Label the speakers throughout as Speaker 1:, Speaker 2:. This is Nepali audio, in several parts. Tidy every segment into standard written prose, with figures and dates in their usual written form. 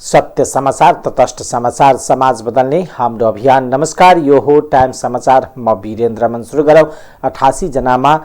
Speaker 1: सत्य समाचार, तटस्थ समाचार, समाज बदल्ने हाम्रो अभियान। नमस्कार, यो हो टाइम समाचार। म वीरेन्द्र मन। सुरु गरौं 88 जनामा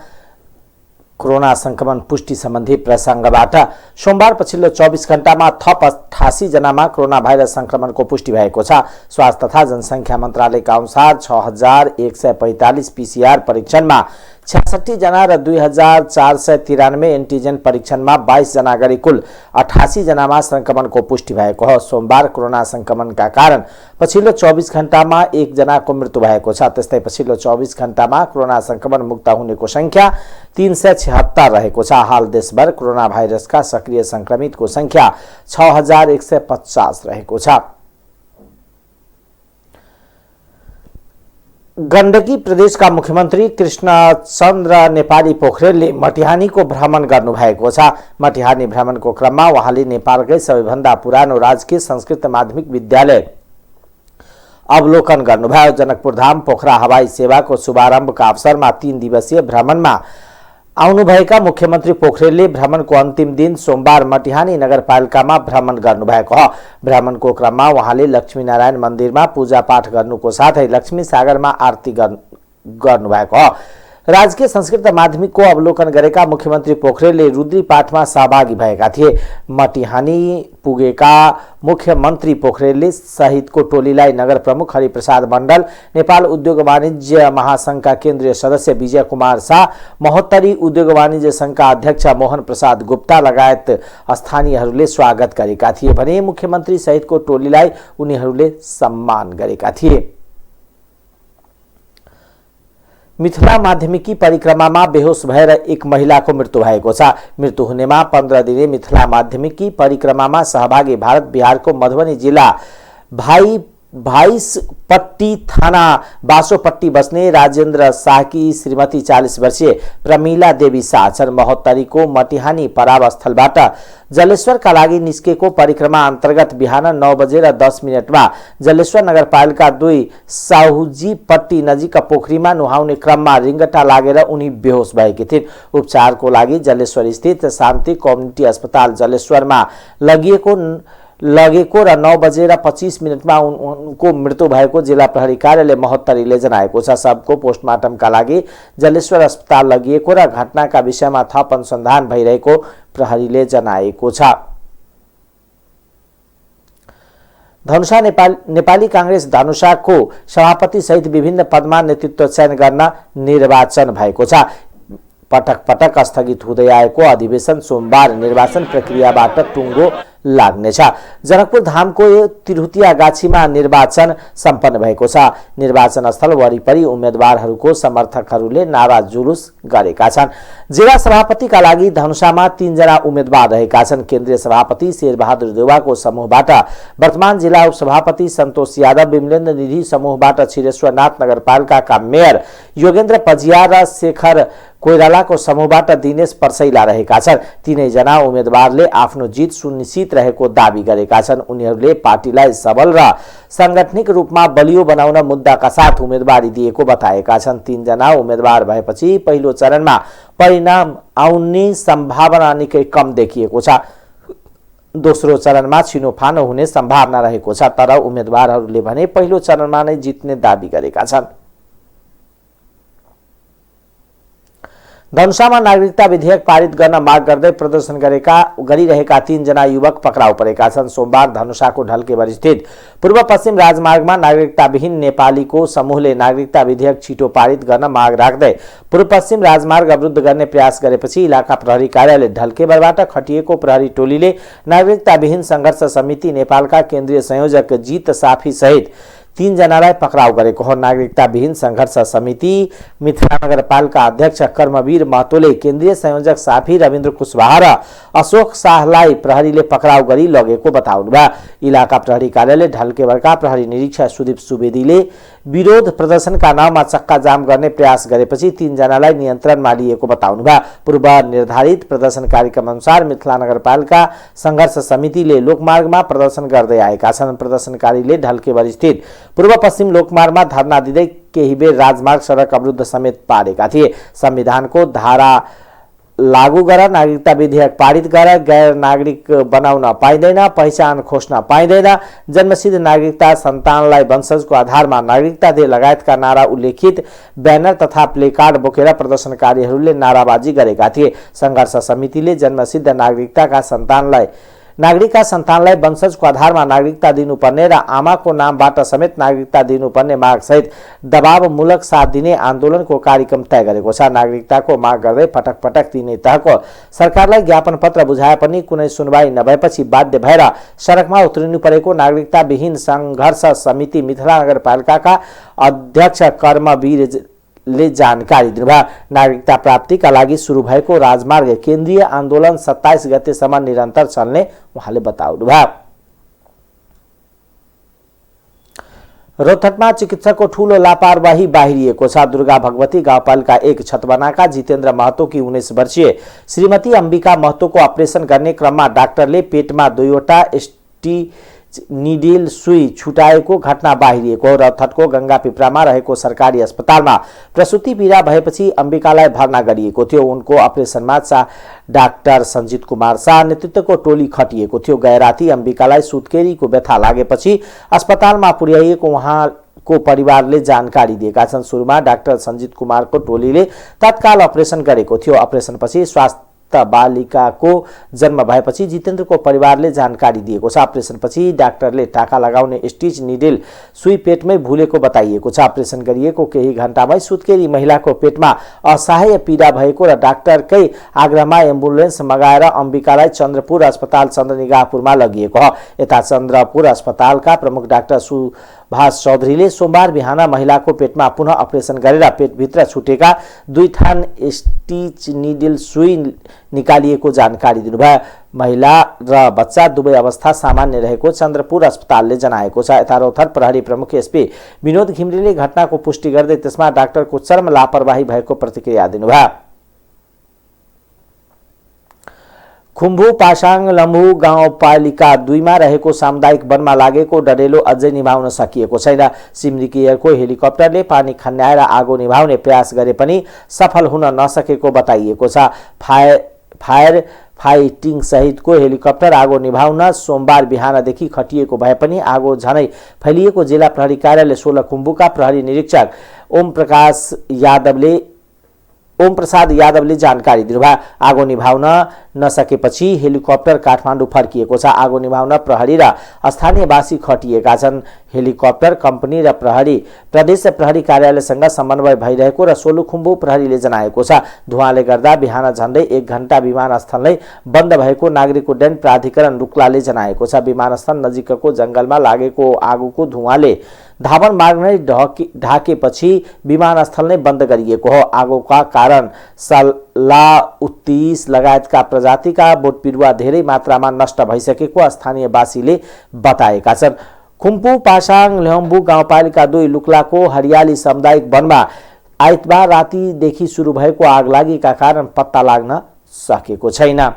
Speaker 1: कोरोना संक्रमण पुष्टि सम्बन्धी प्रसंगबाट। सोमबार पछिल्लो 24 घण्टामा थप 88 जनामा कोरोना भाइरस संक्रमणको पुष्टि भएको छ। स्वास्थ्य तथा जनसंख्या मन्त्रालयका अनुसार 6145 पीसीआर परीक्षणमा 66 जना र 2493 एन्टिजेन परीक्षणमा 22 जना गरी कुल 88 जनामा संक्रमणको पुष्टि भएको हो। सोमबार कोरोना संक्रमणका कारण पछिल्लो 24 घण्टामा 1 जनाको मृत्यु भएको छ। त्यस्तै पछिल्लो 24 घण्टामा कोरोना संक्रमण मुक्त हुनेको संख्या 376 रहेको छ। हाल देशभर कोरोना भाइरसका सक्रिय संक्रमितको संख्या 6150 रहेको छ। गण्डकी प्रदेशका मुख्यमन्त्री कृष्णचन्द्र नेपाली पोखरेलले मटिहानीको भ्रमण गर्नुभएको छ। मटिहानी भ्रमणको क्रममा उहाँले नेपालकै सबैभन्दा पुरानो राजकीय संस्कृत माध्यमिक विद्यालय अवलोकन गर्नुभयो। जनकपुरधाम पोखरा हवाई सेवाको शुभारम्भका अवसरमा 3 दिवसीय भ्रमणमा आउनुभएका मुख्यमन्त्री पोखरेलले भ्रमणको अन्तिम दिन सोमबार मटिहानी नगरपालिकामा भ्रमण गर्नुभएको हो। भ्रमणको क्रममा उहाँले लक्ष्मीनारायण मन्दिरमा पूजापाठ गर्नुको साथै लक्ष्मी सागरमा आरती गर्नुभएको हो। राजकीय संस्कृत माध्यमिकको अवलोकन गरेका मुख्यमन्त्री पोखरेलले रुद्री पाठमा सहभागी भएका थिए। मटिहानी पुगेका मुख्यमन्त्री पोखरेलले सहितको टोलीलाई नगर प्रमुख हरिप्रसाद मण्डल, नेपाल उद्योग वाणिज्य महासंघका केन्द्रीय सदस्य विजय कुमार शाह, महोत्तरी उद्योग वाणिज्य संघका अध्यक्ष मोहन प्रसाद गुप्ता लगायत स्थानीयहरूले स्वागत गरेका थिए भने मुख्यमन्त्री सहितको टोलीलाई उनीहरूले सम्मान गरेका थिए। मिथिला माध्यमिकी परिक्रमामा बेहोस भएर एक महिलाको मृत्यु भएको छ। मृत्यु हुनेमा 15 दिने मिथिला माध्यमिकी परिक्रमामा सहभागी भारत बिहारको मधुबनी जिल्ला भाइसपट्टी थाना बासोपट्टी बस्ने राजेन्द्र शाहकी श्रीमती 40 वर्षीय प्रमिला देवी शाह छन्। महोत्तरीको मटिहानी पराव स्थलबाट जलेश्वरका लागि निस्केको परिक्रमा अन्तर्गत बिहान 9:10 मा जलेश्वर नगरपालिका 2 साहुजीपट्टी नजिक पोखरीमा नुहाउने क्रममा रिङ्गटा लागेर उनी बेहोस भएकी थिइन्। उपचारको लागि जलेश्वर स्थित शान्ति कम्युनिटी अस्पताल जलेश्वरमा लगेको र 9:25 मा उनको मृत्यु भएको जिल्ला प्रहरी कार्यालय महोत्तरीले जनाएको छ। सबको पोस्टमार्टमका लागि जलेश्वर अस्पताल लगिएको र घटनाका विषयमा थप अनुसन्धान भइरहेको प्रहरीले जनाएको छ। धनुषा नेपाली कांग्रेस धनुषाको सभापति सहित विभिन्न पदमा नेतृत्व चयन गर्न निर्वाचन भएको छ। पटक पटक स्थगित हुँदै आएको अधिवेशन सोमबार निर्वाचन प्रक्रियाबाट टुङ्गो लाग्नेछ। जनकपुर धामको तिरहुतिया गाछीमा निर्वाचन सम्पन्न भएको छ। निर्वाचन स्थल वरिपरि उम्मेदवारहरूको समर्थकहरूले नारा जुलुस गरेका छन्। जिल्ला सभापतिका लागि धनुषामा 3 जना उम्मेदवार रहेका छन्। केन्द्रीय सभापति शेरबहादुर देउवाको समूहबाट वर्तमान जिल्ला उपसभापति सन्तोष यादव, विमलेन्द्र निधि समूहबाट छिरेश्वरनाथ नगरपालिकाका मेयर योगेन्द्र पजिया र शेखर कोइरालाको समूहबाट दिनेश पर्सैला रहेका छन्। तीनै जना उम्मेदवारले आफ्नो जित सुनिश्चित रहेको दावी गरेका छन्। उनीहरूले पार्टीलाई सबल र सांगठनिक रूपमा बलियो बनाउन मुद्दाका साथ उम्मेदवारी दिएको बताएका छन्। 3 जना उम्मेदवार भएपछि पहिलो चरणमा परिणाम आउने सम्भावना निकै कम देखिएको छ। दोस्रो चरणमा छिनोफानो हुने सम्भावना रहेको छ, तर उम्मेदवारहरूले भने पहिलो चरणमा नै जित्ने दावी गरेका छन्। धनुषामा नागरिकता विधेयक पारित गर्न माग गर्दै प्रदर्शन गरिरहेका 3 जना युवक पक्राउ परेका छन्। सोमबार धनुषाको ढल्केवर स्थित पूर्व पश्चिम राजमार्गमा नागरिकताविहीन नेपालीको समूहले नागरिकता विधेयक छिटो पारित गर्न माग राख्दै पूर्व पश्चिम राजमार्ग अवरुद्ध गर्ने प्रयास गरेपछि इलाका प्रहरी कार्यालय ढल्केवरबाट खटिएको प्रहरी टोलीले नागरिकताविहीन संघर्ष समिति नेपालका केन्द्रीय संयोजक जित साफी सहित 3 जनालाई पक्राउ गरेको हो। नागरिकताविहीन संघर्ष समिति मिथिला नगरपालिका अध्यक्ष कर्मवीर महतोले केन्द्रीय संयोजक साफी रविन्द्र कुशवाहा र अशोक शाहलाई प्रहरीले पक्राउ गरी लगेको बताउनुभयो। इलाका प्रहरी कार्यालय ढल्केवरका प्रहरी निरीक्षक सुदीप सुवेदीले विरोध प्रदर्शनका नाममा चक्का जाम गर्ने प्रयास गरेपछि 3 जनालाई नियन्त्रणमा लिएको बताउनुभयो। पूर्व निर्धारित प्रदर्शन कार्यक्रम अनुसार मिथिला नगरपालिका संघर्ष समितिले लोकमार्गमा प्रदर्शन गर्दै आएका छन्। प्रदर्शनकारीले ढल्केवर स्थित पूर्व पश्चिम लोकमार्गमा धरना दिँदै केही बेर राजमार्ग सडक अवरुद्ध समेत पारेका थिए। संविधानको धारा लागू गर, नागरिकता विधेयक पारित गर, गैर नागरिक बनाउन पाइँदैन, पहिचान खोज्न पाइँदैन, जन्मसिद्ध नागरिकता सन्तानलाई वंशजको आधारमा नागरिकता दे लगायतका नारा उल्लेखित ब्यानर तथा प्लेकार्ड बोकेर प्रदर्शनकारीहरूले नाराबाजी गरेका थिए। संघर्ष समितिले जन्मसिद्ध नागरिकका सन्तानलाई वंशजको आधारमा नागरिकता दिनुपर्ने र आमाको नामबाट समेत नागरिकता दिनुपर्ने मागसहित दबावमूलक साथ दिने आन्दोलनको कार्यक्रम तय गरेको छ। नागरिकताको माग गर्दै पटक पटक तिनै तहको सरकारलाई ज्ञापन पत्र बुझाए पनि कुनै सुनवाई नभएपछि बाध्य भएर सडकमा उत्रिनु परेको नागरिकता विहीन संघर्ष समिति मिथिला नगरपालिकाका अध्यक्ष कर्मवीर ले जानकारी दिनुभयो। नागरिकता प्राप्तिका लागि सुरु भएको राजमार्ग केन्द्रीय आन्दोलन 27 गतेसम्म निरन्तर चल्ने उहाँले बताउनुभयो। रोहतकमा चिकित्सकको ठूलो लापरवाही बाहिरिएको छ। दुर्गा भगवती गाउँपालिका 1 छतवनाका जितेन्द्र महतोकी 19 वर्षीय श्रीमती अम्बिका महतोको अपरेसन गर्ने क्रममा डाक्टरले पेटमा 2वटा निडिल सुई छुटाएको घटना बाहिरिएको हो। रथतको गंगा पिप्रामा रहेको सरकारी अस्पतालमा प्रसुति पीडा भएपछि अम्बिकालाई भर्ना गरिएको थियो। उनको अपरेसनमा डाक्टर सञ्जित कुमार शाह नेतृत्वको टोली खटिएको थियो। गए राति अम्बिकालाई सुत्केरीको व्यथा लागेपछि अस्पतालमा पुर्याइएको उहाँको परिवारले जानकारी दिएका छन्। सुरुमा डाक्टर सञ्जित कुमारको टोलीले तत्काल अपरेसन गरेको थियो। अपरेसनपछि स्वास्थ्य बालिकाको जन्म भएपछि जितेन्द्रको परिवारले जानकारी दिएको छ। अपरेसनपछि डाक्टरले टाका लगाउने स्टिच निडिल सुई पेटमै भुलेको बताइएको छ। अपरेसन गरिएको केही घण्टामै सुत्केरी महिलाको पेटमा असहाय पीडा भएको र डाक्टरकै आग्रहमा एम्बुलेन्स मगाएर अम्बिकालाई चन्द्रपुर अस्पताल चन्द्रनिगाहपुरमा लगिएको हो। यता चन्द्रपुर अस्पतालका प्रमुख डाक्टर सुभाष चौधरीले सोमबार बिहान महिलाको पेटमा पुनः अपरेसन गरेर पेटभित्र छुटेका 2 ठान स्टिच निडिल सुई निकालिएको जानकारी दिनुभयो। महिला र बच्चा दुवै अवस्था सामान्य रहेको चन्द्रपुर अस्पतालले जनाएको छ। यता रोहतक प्रहरी प्रमुख एसपी विनोद घिमिरेले घटनाको पुष्टि गर्दै त्यसमा डाक्टरको चरम लापरवाही भएको प्रतिक्रिया दिनुभयो। खुम्बु पासाङ लम्बु गाउँपालिका 2 मा रहेको सामुदायिक वनमा लागेको डडेलो अझै निभाउन सकिएको छैन। सिमरिक एयरको हेलिकप्टरले पानी खन्याएर आगो निभाउने प्रयास गरे पनि सफल हुन नसकेको बताइएको छ। फायर फाइटिङ सहितको हेलिकप्टर आगो निभाउन सोमबार बिहानदेखि खटिएको भए पनि आगो झनै फैलिएको जिल्ला प्रहरी कार्यालय 16 खुम्बुका प्रहरी निरीक्षक ओम प्रसाद यादवले जानकारी दिनुभयो। आगो निभाउन नसकेपछि हेलिकप्टर काठमाडौँ फर्किएको छ। आगो निभाउन प्रहरी र स्थानीयवासी खटिएका छन्। हेलिकप्टर कम्पनी र प्रदेश प्रहरी कार्यालयसँग समन्वय भइरहेको र सोलुखुम्बु प्रहरीले जनाएको छ। धुवाँले गर्दा बिहान झन्डै 1 घण्टा विमानस्थल नै बन्द भएको नागरिक उड्डयन प्राधिकरण रुक्लाले जनाएको छ। विमानस्थल नजिकको जंगलमा लागेको आगोको धुवाँले धावन मार्ग नै ढाकेपछि विमानस्थल नै बन्द गरिएको हो। आगोका कारण सल्लाउत्तिस लगायतका प्रजातिका बोटबिरुवा धेरै मात्रामा नष्ट भइसकेको स्थानीयवासीले बताएका छन्। खुम्पु पासाङ लम्बु गाउँपालिका 2 लुक्लाको हरियाली सामुदायिक वनमा आइतबार रातिदेखि सुरु भएको आगलागीका कारण पत्ता लाग्न सकेको छैन।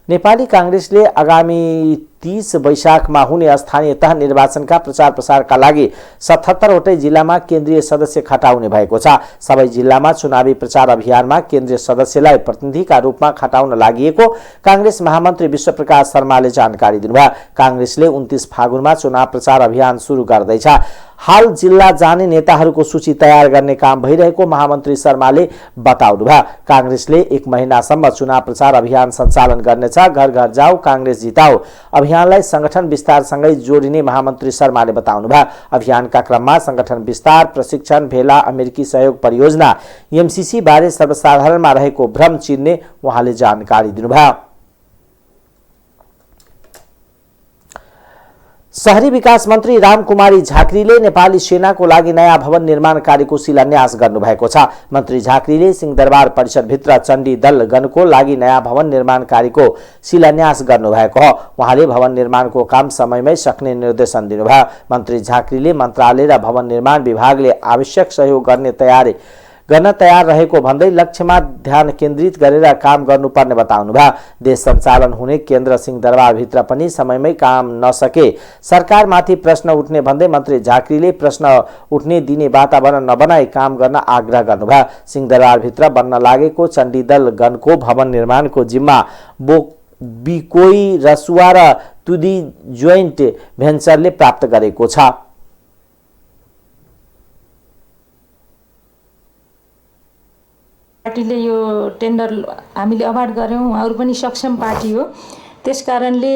Speaker 1: नेपाली कांग्रेसले आगामी 30 वैशाखमा हुने स्थानीय तह निर्वाचनका प्रचार प्रसारका लागि 77 वटै जिल्लामा केन्द्रीय सदस्य खटाउने भएको छ। सबै जिल्लामा चुनावी प्रचार अभियानमा केन्द्रीय सदस्यलाई प्रतिनिधिका रूपमा खटाउन लागिएको कांग्रेस महामन्त्री विश्वप्रकाश शर्माले जानकारी दिनुभयो। कांग्रेसले 29 फागुनमा चुनाव प्रचार अभियान सुरु गर्दैछ। हाल जिल्ला जाने नेताहरूको सूची तयार गर्ने काम भइरहेको महामन्त्री शर्माले बताउनुभयो। कांग्रेसले 1 महिनासम्म चुनाव प्रचार अभियान सञ्चालन गर्नेछ। घर घर जाऊ कांग्रेस जिताऊ अभियानलाई संगठन विस्तारसँगै जोडिने महामन्त्री शर्माले बताउनुभयो। अभियानका क्रममा संगठन विस्तार, प्रशिक्षण, भेला, अमेरिकी सहयोग परियोजना एमसीसी बारे सर्वसाधारणमा रहेको भ्रम चिन्ने उहाँले जानकारी दिनुभयो। शहरी विकास मन्त्री रामकुमारी झाँक्रीले नेपाली सेनाको लागि नयाँ भवन निर्माण कार्यको शिलान्यास गर्नुभएको छ। मन्त्री झाँक्रीले सिंहदरबार परिसरभित्र चण्डी दल गणको लागि नयाँ भवन निर्माण कार्यको शिलान्यास गर्नुभएको हो। उहाँले भवन निर्माणको काम समयमै सक्ने निर्देशन दिनुभयो। मन्त्री झाँक्रीले मन्त्रालय र भवन निर्माण विभागले आवश्यक सहयोग गर्ने तयारी गर्न तयार रहेको भन्दै लक्ष्यमा ध्यान केन्द्रित गरेर काम गर्नुपर्ने बताउनुभयो। देश सञ्चालन हुने केन्द्र सिंहदरबारभित्र पनि समयमै काम नसके सरकारमाथि प्रश्न उठ्ने भन्दै मन्त्री झाँक्रीले प्रश्न उठ्ने दिने वातावरण नबनाई काम गर्न आग्रह गर्नुभयो। सिंहदरबारभित्र बन्न लागेको चण्डीदल गणको भवन निर्माणको जिम्मा बिकोई रसुवा र तुदी जोइन्ट भेन्चरले प्राप्त गरेको छ।
Speaker 2: पार्टीले यो टेन्डर हामीले अवार्ड गर्यौं, उहाँहरू पनि सक्षम पार्टी हो। त्यसकारणले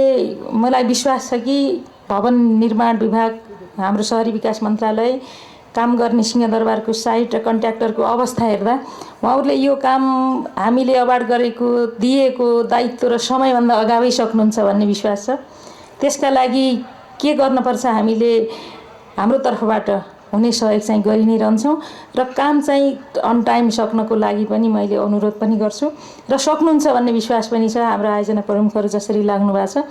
Speaker 2: मलाई विश्वास छ कि भवन निर्माण विभाग, हाम्रो शहरी विकास मन्त्रालय, काम गर्ने सिंहदरबारको साइट र कन्ट्र्याक्टरको अवस्था हेर्दा उहाँहरूले यो काम हामीले अवार्ड गरेको दिएको दायित्व र समयभन्दा अगावै सक्नुहुन्छ भन्ने विश्वास छ। त्यसका लागि के गर्नुपर्छ, हामीले हाम्रो तर्फबाट हुने सहयोग चाहिँ गरि नै रहन्छौँ र काम चाहिँ अन टाइम सक्नको लागि पनि मैले अनुरोध पनि गर्छु र सक्नुहुन्छ भन्ने विश्वास पनि छ। हाम्रो आयोजना प्रमुखहरू जसरी लाग्नु भएको छ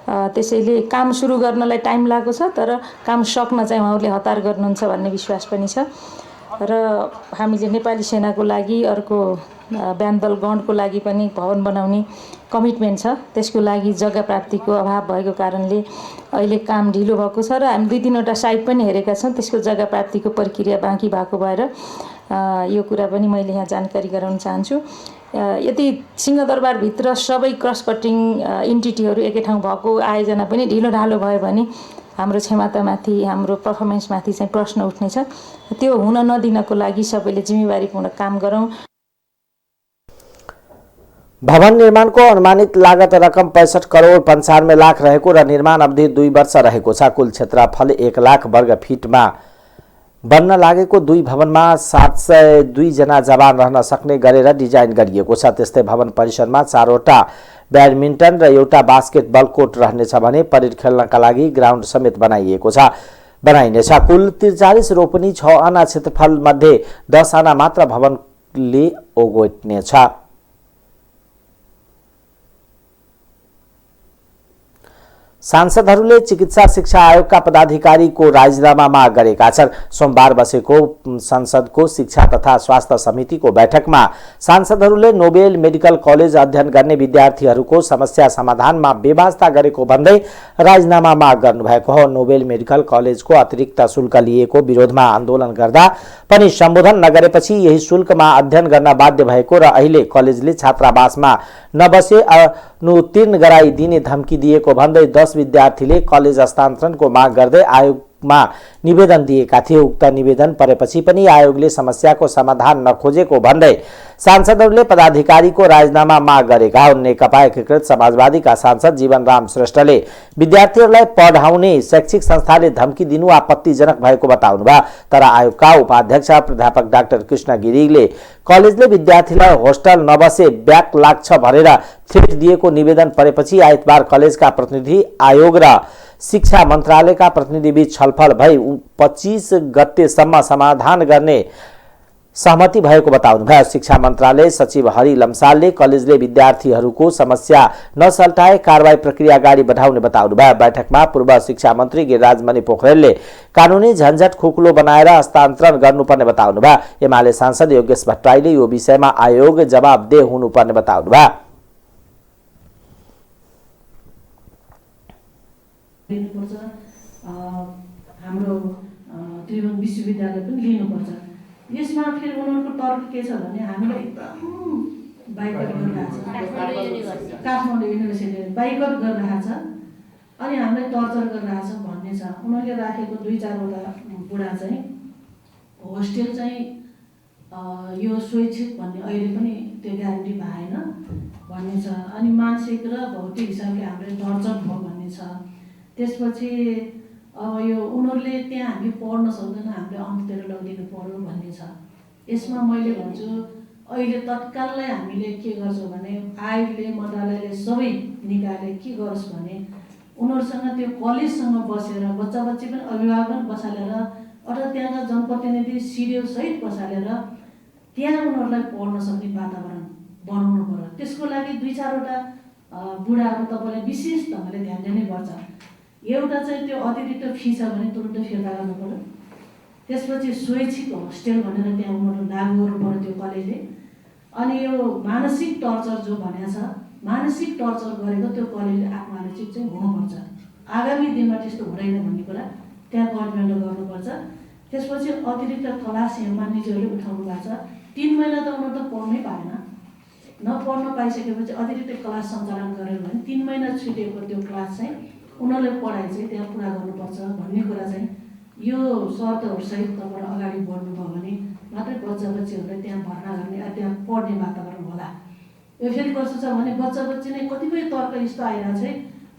Speaker 2: त्यसैले काम सुरु गर्नलाई टाइम लागेको छ, तर काम सक्न चाहिँ उहाँहरूले हतार गर्नुहुन्छ भन्ने विश्वास पनि छ। र हामीले नेपाली सेनाको लागि अर्को ब्यान्डदल गणको लागि पनि भवन बनाउने कमिटमेन्ट छ। त्यसको लागि जग्गा प्राप्तिको अभाव भएको कारणले अहिले काम ढिलो भएको छ र हामी 2-3वटा साइट पनि हेरेका छौँ। त्यसको जग्गा प्राप्तिको प्रक्रिया बाँकी भएको भएर यो कुरा पनि मैले यहाँ जानकारी गराउन चाहन्छु। यदि सिंहदरबारभित्र सबै क्रस कटिङ इन्टिटीहरू एकै ठाउँ भएको आयोजना पनि ढिलो ढालो भयो भने हाम्रो क्षमतामाथि, हाम्रो पर्फर्मेन्समाथि चाहिँ प्रश्न उठ्नेछ। त्यो हुन नदिनको लागि सबैले जिम्मेवारीपूर्ण काम गरौँ।
Speaker 1: भवन निर्माणको अनुमानित लागत रकम 65 करोड 95 लाख रहेको र निर्माण अवधि 2 वर्ष रहेको छ। कुल क्षेत्रफल 1 लाख वर्ग फिटमा बन्न लागेको 2 भवनमा 702 जना जवान रहन सक्ने गरेर डिजाइन गरिएको छ। त्यस्तै भवन परिसरमा 4वटा ब्याडमिन्टन र एउटा बास्केटबल कोर्ट रहनेछ भने परेड खेल्नका लागि ग्राउन्ड समेत बनाइनेछ। कुल 43 रोपनी 6 आना क्षेत्रफल मध्ये 10 आना मात्र भवनले ओगट्नेछ। सांसदहरूले चिकित्सा शिक्षा आयोगका पदाधिकारीको राजीनामा माग गरेका छन्। सोमबार बसेको संसदको शिक्षा तथा स्वास्थ्य समितिको बैठकमा सांसदहरूले नोबेल मेडिकल कलेज अध्ययन गर्ने विद्यार्थीहरूको समस्या समाधानमा बेवास्ता गरेको भन्दै राजीनामा माग गर्नुभएको हो। नोबेल मेडिकल कलेजको अतिरिक्त शुल्क लिएको विरोधमा आन्दोलन गर्दा पनि सम्बोधन नगरेपछि यही शुल्कमा अध्ययन गर्न बाध्य भएको र अहिले कलेजले छात्रावासमा नबसे अनुत्तीर्ण गराइदिने धम्की दिएको भन्दै 10 विद्यार्थीले कलेज हस्तान्तरणको माग गर्दै आयोगमा निवेदन दिएका थिए। उक्त निवेदन परेपछि पनि आयोगले समस्याको समाधान नखोजेको भन्दै सांसदहरूले पदाधिकारीको राजीनामा माग गरेका हुन्। नेकपा एकीकृत समाजवादीका सांसद जीवनराम श्रेष्ठले विद्यार्थीहरूलाई पढाउने शैक्षिक संस्थाले धम्की दिनु आपत्तिजनक भएको बताउनुभयो। तर आयोगका उपाध्यक्ष प्राध्यापक डाक्टर कृष्ण गिरीले कलेजले विद्यार्थीलाई होस्टल नबसे ब्याक लाग्छ भनेर थ्रेट दिएको निवेदन परेपछि आइतबार कलेजका प्रतिनिधि आयोग र शिक्षा मन्त्रालयका प्रतिनिधिबीच छलफल भई 25 गतेसम्म समाधान गर्ने सहमति भएको बताउनुभयो। शिक्षा मन्त्रालय सचिव हरि लम्सालले कलेजले विद्यार्थीहरूको समस्या नसल्टाए कारबाही प्रक्रिया अगाडि बढाउने बताउनुभयो। बैठकमा पूर्व शिक्षा मन्त्री गिरिराजमणि पोखरेलले कानुनी झन्झट खोक्लो बनाएर हस्तान्तरण गर्नुपर्ने बताउनुभयो। एमाले सांसद योगेश भट्टराईले यो विषयमा आयोग जवाबदेह हुनुपर्ने बताउनुभयो।
Speaker 3: हाम्रो त्रिभुवन विश्वविद्यालय पनि लिनुपर्छ। यसमा फेरि उनीहरूको तर्क के छ भने हामीलाई एकदम बाइकट गरिरहेको छ, काठमाडौँ युनिभर्सिटीले बाइकट गरिरहेको छ अनि हामीलाई टर्चर गरिरहेको छ भन्ने छ। उनीहरूले राखेको 2-4वटा बुढा चाहिँ होस्टेल चाहिँ यो स्वैच्छिक भन्ने अहिले पनि त्यो ग्यारेन्टी भएन भन्ने छ। अनि मानसिक र भौतिक हिसाबले हामीलाई टर्चर भयो भन्ने छ। त्यसपछि अब यो उनीहरूले त्यहाँ हामी पढ्न सक्दैन, हामीले अन्ततिर लगिदिनु पर्यो भन्ने छ। यसमा मैले भन्छु अहिले तत्काललाई हामीले के गर्छौँ भने आयोगले मन्त्रालयले सबै निकायले के गरोस् भने उनीहरूसँग त्यो कलेजसँग बसेर बच्चा बच्ची पनि अभिभावक बसालेर अथवा त्यहाँका जनप्रतिनिधि सिडिओ सहित बसालेर त्यहाँ उनीहरूलाई पढ्न सक्ने वातावरण बनाउनु पर्यो। त्यसको लागि 2-4वटा बुढाहरू तपाईँले विशेष ढङ्गले ध्यान दिनै पर्छ। एउटा चाहिँ त्यो अतिरिक्त फी छ भने तुरुन्तै फिर्ता गर्नु पर्यो। त्यसपछि स्वैच्छिक होस्टेल भनेर त्यहाँ उनीहरू लागू गर्नु पर्यो त्यो कलेजले। अनि यो मानसिक टर्चर जो भनेको छ, मानसिक टर्चर गरेको त्यो कलेजले आत्मालोचित चाहिँ हुनुपर्छ। आगामी दिनमा त्यस्तो हुँदैन भन्ने कुरा त्यहाँ कमिटमेन्ट गर्नुपर्छ। त्यसपछि अतिरिक्त क्लास यहाँ मानिसहरूले उठाउनु भएको छ। 3 महिना त उनीहरू त पढ्नै पाएन, नपढ्न पाइसकेपछि अतिरिक्त क्लास सञ्चालन गरेर भने 3 महिना छुटेको त्यो क्लास चाहिँ उनीहरूले पढाइ चाहिँ त्यहाँ पुरा गर्नुपर्छ भन्ने कुरा चाहिँ यो शर्तहरूसहित तपाईँहरू अगाडि बढ्नुभयो भने मात्रै बच्चा बच्चीहरूलाई त्यहाँ भर्ना गर्ने त्यहाँ पढ्ने वातावरण होला। यो फेरि कस्तो छ भने बच्चा बच्ची नै कतिपय तर्क यस्तो आइरहेको छ,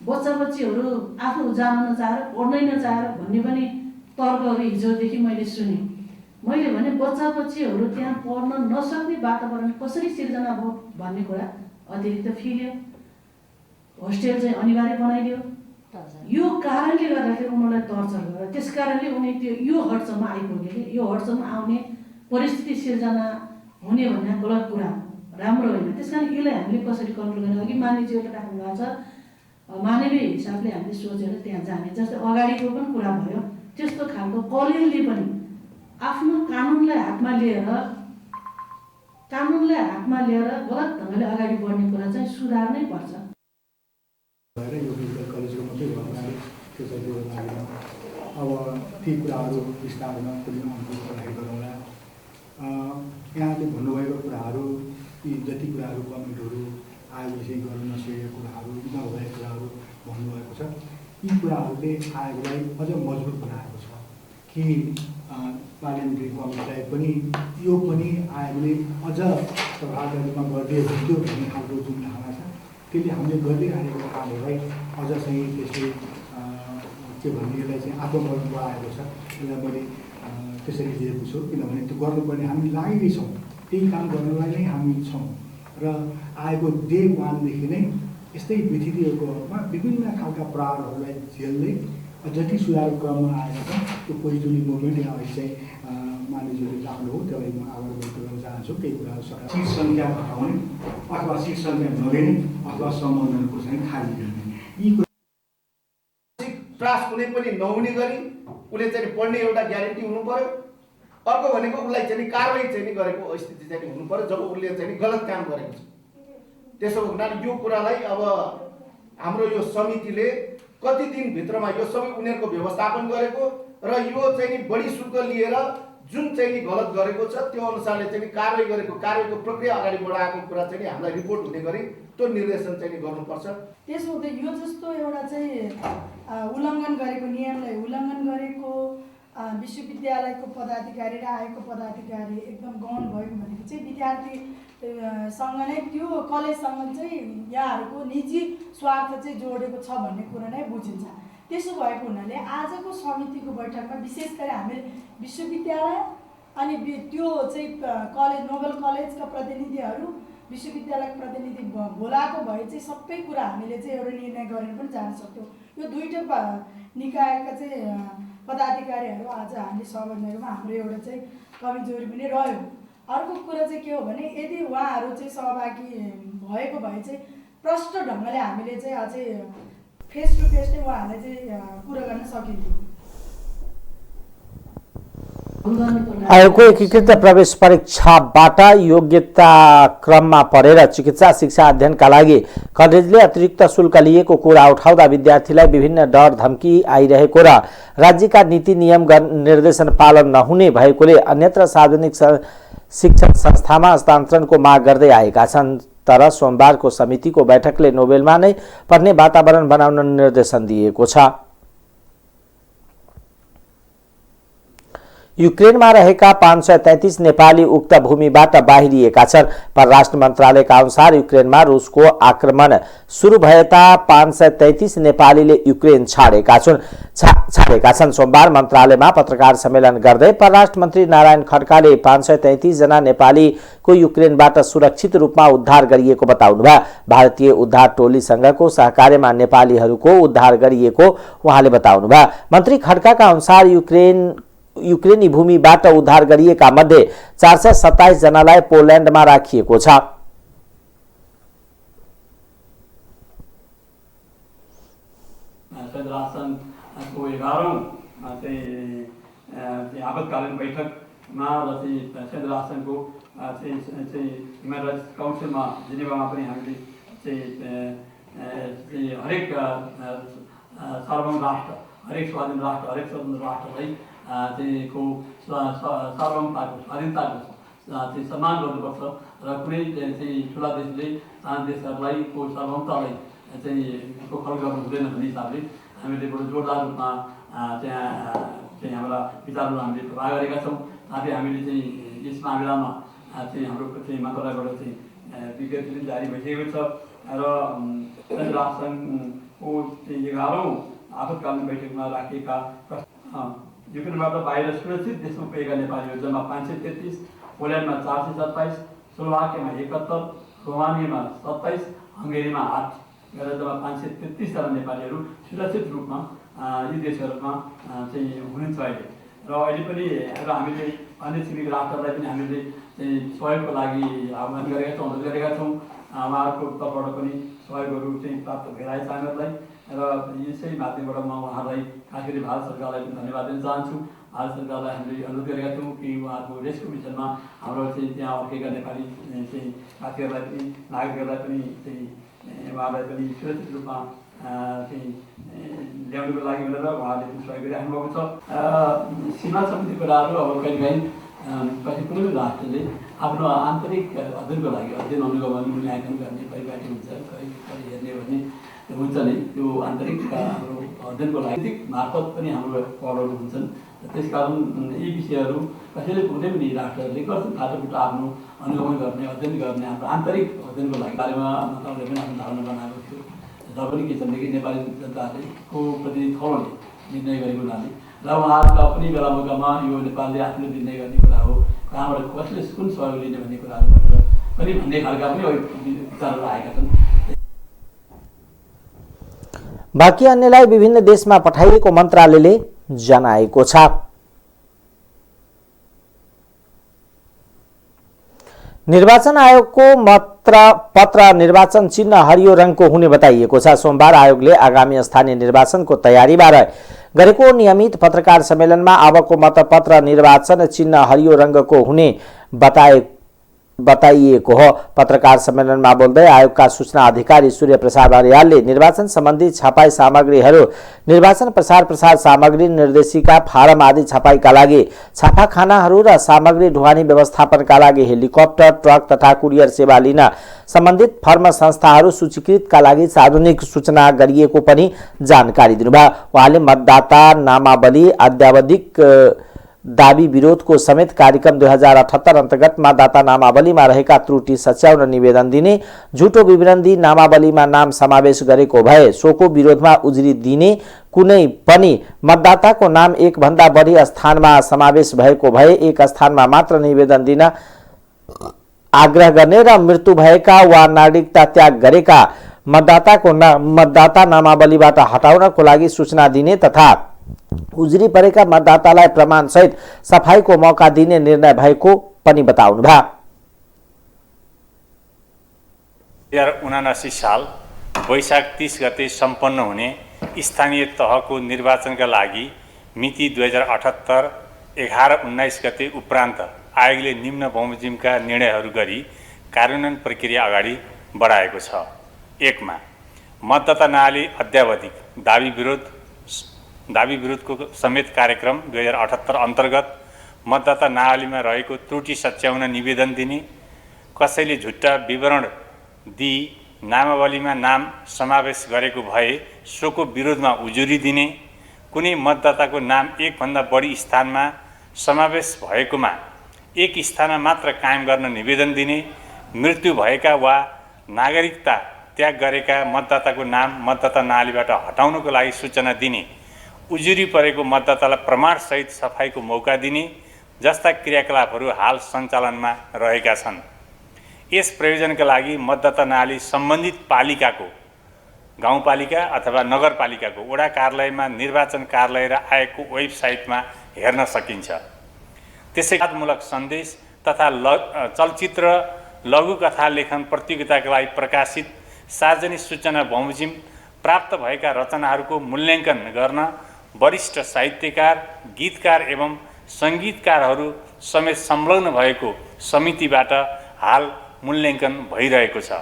Speaker 3: बच्चा बच्चीहरू आफू जान नचाहेर पढ्नै नचाहेर भन्ने पनि तर्कहरू हिजोदेखि मैले सुने। मैले भने बच्चा बच्चीहरू त्यहाँ पढ्न नसक्ने वातावरण कसरी सिर्जना भयो भन्ने कुरा अतिरिक्त फिर्यो, होस्टेल चाहिँ अनिवार्य बनाइदियो। यो कारणले गर्दाखेरि उनीहरूलाई टर्चर गरेर त्यस कारणले उनी त्यो यो हदसम्म आइपुगे कि यो हदसम्म आउने परिस्थिति सिर्जना हुने भन्ने गलत कुरा राम्रो होइन। त्यस कारण यसलाई हामीले कसरी कन्ट्रोल गर्ने, अघि मानिसहरूले राख्नु भएको छ, मानवीय हिसाबले हामीले सोचेर त्यहाँ जाने। जस्तै अगाडिको पनि कुरा भयो, त्यस्तो खालको कलेजले पनि आफ्नो कानुनलाई हातमा लिएर गलत ढङ्गले अगाडि बढ्ने कुरा चाहिँ सुधार्नै पर्छ।
Speaker 4: यो कलेजको मात्रै भन्नाले त्यसैले लागेन। अब ती कुराहरू विस्तारमा पनि पढाइ गरौँला। यहाँले भन्नुभएको कुराहरू, यी जति कुराहरू कमेन्टहरू आयोगले चाहिँ गर्न नसकेका कुराहरू, नभएका कुराहरू भन्नुभएको छ, यी कुराहरूले आयोगलाई अझ मजबुत बनाएको छ कि पार्लियामेन्ट्री कमिटीलाई पनि यो पनि आयोगले अझ प्रभावकारी रूपमा गर्दै हुन्थ्यो भन्ने खालको जुन धारणा छ, त्यसले हामीले गर्दै आएको कामहरूलाई अझ चाहिँ त्यसले के भन्ने यसलाई चाहिँ आत्मबल बढाएको छ। यसलाई मैले त्यसरी लिएको छु, किनभने त्यो गर्नुपर्ने हामी लागेकै छौँ, त्यही काम गर्नलाई नै हामी छौँ। र आएको डे 1देखि नै यस्तै विधिहरूमा विभिन्न खालका प्रहारहरूलाई झेल्दै जति सुधारको क्रममा आएको छ त्यो पोजिटिभ मुभमेन्ट यहाँ चाहिँ मानिसहरूले राम्रो हो, त्यसलाई म आभार व्यक्त गर्न चाहन्छु। केही कुराहरू सिट सङ्ख्या घटाउने अथवा सिट सङ्ख्या नलिने अथवा सम्बन्धनको चाहिँ खाली गर्ने, यी
Speaker 5: त्रास कुनै पनि नहुने गरी उसले चाहिँ पढ्ने एउटा ग्यारेन्टी हुनु पर्यो। अर्को भनेको उसलाई चाहिँ कारवाही चाहिँ गरेको स्थिति चाहिँ हुनु पर्यो जब उसले चाहिँ गलत काम गरेको छ। त्यसो हुनाले यो कुरालाई अब हाम्रो यो समितिले कति दिनभित्रमा यो सबै उनीहरूको व्यवस्थापन गरेको र यो चाहिँ बढी शुल्क लिएर जुन चाहिँ गलत गरेको छ त्यो अनुसारले चाहिँ कारवाही गरेको, कारवाहीको प्रक्रिया अगाडि बढाएको कुरा चाहिँ हामीलाई रिपोर्ट हुने गरी त्यो निर्देशन चाहिँ गर्नुपर्छ।
Speaker 6: त्यसो हुँदा यो जस्तो एउटा चाहिँ उल्लङ्घन गरेको, नियमलाई उल्लङ्घन गरेको विश्वविद्यालयको पदाधिकारी र आयोगको पदाधिकारी एकदम गौण भयो भनेको चाहिँ विद्यार्थीसँग नै त्यो कलेजसँग चाहिँ यहाँहरूको निजी स्वार्थ चाहिँ जोडेको छ भन्ने कुरा नै बुझिन्छ। त्यसो भएको हुनाले आजको समितिको बैठकमा विशेष गरी हामीले विश्वविद्यालय अनि त्यो चाहिँ कलेज, नोबेल कलेजका प्रतिनिधिहरू, विश्वविद्यालयको प्रतिनिधि बोलाएको भए चाहिँ सबै कुरा हामीले चाहिँ एउटा निर्णय गरेर पनि जान सक्थ्यौँ। यो दुईवटा निकायका चाहिँ पदाधिकारीहरू आज हामीले सहभागीमा हाम्रो एउटा चाहिँ कमजोरी पनि रह्यो। अर्को कुरा चाहिँ के हो भने यदि उहाँहरू चाहिँ सहभागी भएको भए चाहिँ प्रष्ट ढङ्गले हामीले चाहिँ अझै फेस टु फेस चाहिँ उहाँहरूलाई चाहिँ कुरा गर्न सकिन्थ्यो।
Speaker 1: आयोगको एकीकृत प्रवेश परीक्षाबाट योग्यता क्रममा परेर चिकित्सा शिक्षा अध्ययनका लागि कलेजले अतिरिक्त शुल्क लिएको कुरा उठाउँदा विद्यार्थीलाई विभिन्न डर धम्की आइरहेको र राज्यका नीति नियम निर्देशन पालन नहुने भएकोले अन्यत्र सार्वजनिक शिक्षण संस्थामा हस्तान्तरणको माग गर्दै आएका छन्। तर सोमबारको समितिको बैठकले नोबेलमा नै पढ्ने वातावरण बनाउन निर्देशन दिएको छ। युक्रेनमा रहेका 533 नेपाली उक्त भूमिबाट बाहिरिएका छन्। परराष्ट्र मन्त्रालयका अनुसार युक्रेनमा रुसको आक्रमण सुरु भएता 533 नेपालीले युक्रेन छाडेका छन्। सोमबार मन्त्रालयमा पत्रकार सम्मेलन गर्दै परराष्ट्र मन्त्री नारायण खड्काले 533 जना नेपालीको युक्रेनबाट सुरक्षित रूपमा उद्धार गरिएको बताउनुभयो। भारतीय उद्धार टोलीसँगको सहकार्यमा नेपालीहरूको उद्धार गरिएको उहाँले बताउनुभयो। मन्त्री खड्काका अनुसार युक्रेनी भूमिबाट उद्धार गरिएका मध्ये 427 जनालाई पोल्यान्डमा राखिएको छ।
Speaker 7: फेडरेसनको 11औं चाहिँ आपतकालीन बैठकमा र चाहिँ संयुक्त राष्ट्रसङ्घको चाहिँ ह्युमन राइट्स काउन्सिलमा जेनेभामा पनि हामीले चाहिँ हरेक सार्वभौम राष्ट्र, हरेक स्वाधीन राष्ट्र, हरेक स्वतन्त्र राष्ट्रलाई चाहिँ को सार्वभौमताको, स्वाधीनताको चाहिँ सम्मान गर्नुपर्छ र कुनै चाहिँ ठुला देशले साना देशहरूलाई को सार्वभौमतालाई चाहिँ खल गर्नु हुँदैन भन्ने हिसाबले हामीले बडो जोरदार रूपमा त्यहाँ चाहिँ हाम्रा विचारहरू हामीले प्रवाह गरेका छौँ। साथै हामीले चाहिँ यस मामिलामा चाहिँ हाम्रो चाहिँ मन्त्रालयबाट चाहिँ विज्ञप्ति पनि जारी भइसकेको छ र संयुक्त राष्ट्रसङ्घको चाहिँ 11औं आपतकालीन बैठकमा राखिएका युक्रेनबाट बाहिर सुरक्षित देशमा पुगेका नेपालीहरू जम्मा 533, पोल्यान्डमा 427, स्लोभाकियामा 71, रोमानियामा 27, हङ्गेरीमा 8 गरेर जम्मा 533 जना नेपालीहरू सुरक्षित रूपमा यी देशहरूमा चाहिँ हुनुहुन्छ अहिले। र अहिले पनि र हामीले अन्य छिमेकी राष्ट्रहरूलाई पनि हामीले चाहिँ सहयोगको लागि आह्वान गरेका छौँ, अनुरोध गरेका छौँ। उहाँहरूको तर्फबाट पनि सहयोगहरू चाहिँ प्राप्त भइरहेछ हामीहरूलाई र यसै माध्यमबाट म उहाँहरूलाई खास गरी भारत सरकारलाई पनि धन्यवाद दिन चाहन्छु। भारत सरकारलाई हामीले अनुरोध गरेका छौँ कि उहाँहरूको रेस्क्यु मिसनमा हाम्रो चाहिँ त्यहाँ अड्केका नेपाली चाहिँ साथीहरूलाई पनि नागरिकहरूलाई पनि चाहिँ उहाँलाई पनि सुरक्षित रूपमा चाहिँ ल्याउनुको लागि भनेर उहाँले पनि सहयोग गरिराख्नु भएको छ। सीमा सम्बन्धी कुराहरू अब कहिलेकाहीँ कुनै पनि राष्ट्रले आफ्नो आन्तरिक अध्ययनको लागि अध्ययन अनुगमन मूल्याङ्कन गर्ने परिपाटी हुन्छ, कहिले हेर्ने भन्ने हुन्छ नै। त्यो आन्तरिक हाम्रो अध्ययनको लागि मार्फत पनि हाम्रो पहलहरू हुन्छन्। त्यसकारण यी विषयहरू कसैले कुनै पनि राष्ट्रहरूले गर्छन् फाटोफुटो आफ्नो अनुगमन गर्ने, अध्ययन गर्ने, हाम्रो आन्तरिक अध्ययनको लागि बारेमा मन्त्रालयले पनि आफ्नो धारणा बनाएको थियो। र पनि के छदेखि नेपाली जनताले को प्रति थलोले निर्णय गरेको हुनाले र उहाँहरूका पनि बेला मौकामा यो नेपालले आफूले निर्णय गर्ने कुरा हो, कहाँबाट कसले कुन सहयोग लिने भन्ने कुराहरू भनेर पनि भन्ने खालका पनि विचारहरू आएका छन्।
Speaker 1: बाँकी अन्यलाई विभिन्न देशमा पठाइएको मन्त्रालयले जनाएको छ। निर्वाचन आयोगको पत्र निर्वाचन चिन्ह हरियो रङको हुने बताइएको छ। सोमबार आयोगले आगामी स्थानीय निर्वाचनको तयारीबारे गरेको नियमित पत्रकार सम्मेलनमा अबको मतपत्र निर्वाचन चिन्ह हरियो रङको हुने बताइएको हो। पत्रकार सम्मेलनमा बोल्दै आयोगका सूचना अधिकारी सूर्य प्रसाद अर्यालले निर्वाचन सम्बन्धी छपाई सामग्रीहरू, निर्वाचन प्रसार सामग्री, निर्देशिका, फारम आदि छपाईका लागि छापाखानाहरू र सामग्री ढुवानी व्यवस्थापनका लागि हेलिकप्टर, ट्रक तथा कुरियर सेवा लिन सम्बन्धित फर्म संस्थाहरू सूचीकृतका लागि सार्वजनिक सूचना गरिएको पनि जानकारी दिनुभयो। उहाँले मतदाता नामावली अद्यावधिक दाबी विरोधको समेत कार्यक्रम 2078 अन्तर्गत मतदाता नामावलीमा रहेका त्रुटि सच्याउन निवेदन दिने, झुटो विवरण दिई नामावलीमा नाम समावेश गरेको भए सोको विरोधमा उजुरी दिने, कुनै पनि मतदाताको नाम एक भन्दा बढी स्थानमा समावेश भएको भए एक स्थानमा मात्र निवेदन दिन आग्रह गर्ने र मृत्यु भएका वा नागरिकता त्याग गरेका मतदाताको मतदाता नामावलीबाट हटाउनको लागि सूचना दिने तथा उजुरी परेका मतदातालाई प्रमाणसहित सफाईको मौका दिने निर्णय भएको पनि बताउनुभयो।
Speaker 8: 2079 साल वैशाख 30 गते सम्पन्न हुने स्थानीय तहको निर्वाचनका लागि मिति 2078 11-19 गते उपरान्त आयोगले निम्न बमोजिमका निर्णयहरू गरी कार्यान्वयन प्रक्रिया अगाडि बढाएको छ। 1 मा मतदाता नाली अद्यावधिक दाबी विरोधको समेत कार्यक्रम 2078 अन्तर्गत मतदाता नालीमा रहेको त्रुटि सच्याउन निवेदन दिने, कसैले झुट्टा विवरण दिई नामावलीमा नाम समावेश गरेको भए सोको विरोधमा उजुरी दिने, कुनै मतदाताको नाम एक भन्दा बढी स्थानमा समावेश भएकोमा एक स्थानमा मात्र कायम गर्न निवेदन दिने, मृत्यु भएका वा नागरिकता त्याग गरेका मतदाताको नाम मतदाता नालीबाट हटाउनको लागि सूचना दिने, उजुरी परेको मतदातालाई प्रमाणसहित सफाईको मौका दिने जस्ता क्रियाकलापहरू हाल सञ्चालनमा रहेका छन्। यस प्रयोजनका लागि मतदाता नाली सम्बन्धित पालिकाको गाउँपालिका अथवा नगरपालिकाको वडा कार्यालयमा निर्वाचन कार्यालय र आयोगको वेबसाइटमा हेर्न सकिन्छ। त्यसैमूलक सन्देश तथा चलचित्र लघुकथा लेखन प्रतियोगिताका लागि प्रकाशित सार्वजनिक सूचना बमोजिम प्राप्त भएका रचनाहरूको मूल्याङ्कन गर्न वरिष्ठ साहित्यकार, गीतकार एवं सङ्गीतकारहरू समेत संलग्न भएको समितिबाट हाल मूल्याङ्कन भइरहेको छ।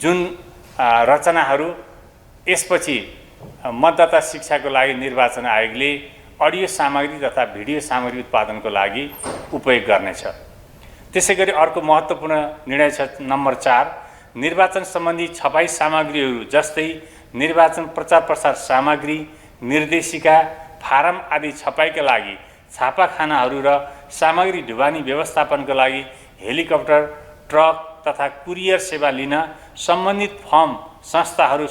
Speaker 8: जुन रचनाहरू यसपछि मतदाता शिक्षाको लागि निर्वाचन आयोगले अडियो सामग्री तथा भिडियो सामग्री उत्पादनको लागि उपयोग गर्नेछ। त्यसैगरी अर्को महत्त्वपूर्ण निर्णय छ नम्बर 4, निर्वाचन सम्बन्धी छपाई सामग्रीहरू जस्तै निर्वाचन प्रचार प्रसार सामग्री, निर्देशिका, फारम आदि छपाईका लागि छापाखानाहरू र सामग्री ढुवानी व्यवस्थापनको लागि हेलिकप्टर, ट्रक तथा कुरियर सेवा लिन सम्बन्धित फर्म संस्थाहरू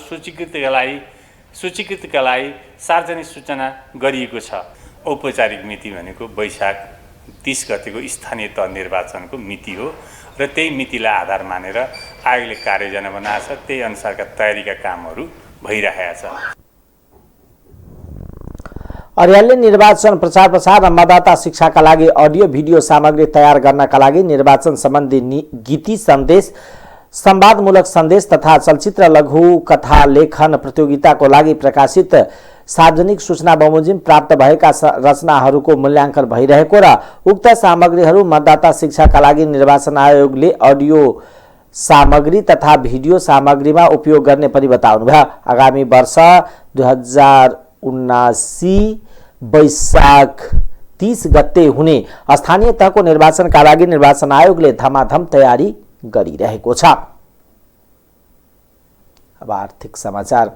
Speaker 8: सूचीकृतका लागि सार्वजनिक सूचना गरिएको छ। औपचारिक मिति भनेको वैशाख 30 गतेको स्थानीय तह निर्वाचनको मिति हो र त्यही मितिलाई आधार मानेर आयोगले कार्ययोजना बनाएको छ। त्यही अनुसारका तयारीका कामहरू भइरहेका छ।
Speaker 1: अर्यालले निर्वाचन प्रचार प्रसार र मतदाता शिक्षाका लागि अडियो भिडियो सामग्री तयार गर्नका लागि निर्वाचन सम्बन्धी गीति सन्देश, संवादमूलक सन्देश तथा चलचित्र लघु कथा लेखन प्रतियोगिताको लागि प्रकाशित सार्वजनिक सूचना बमोजिम प्राप्त भएका रचनाहरूको मूल्याङ्कन भइरहेको र उक्त सामग्रीहरू मतदाता शिक्षाका लागि निर्वाचन आयोगले अडियो सामग्री तथा भिडियो सामग्रीमा उपयोग गर्ने पनि बताउनुभयो। आगामी वर्ष 2079 वैशाख 30 गते हुने स्थानीय तहको निर्वाचनका लागि निर्वाचन आयोगले धमाधम तयारी गरिरहेको छ। अब आर्थिक समाचार।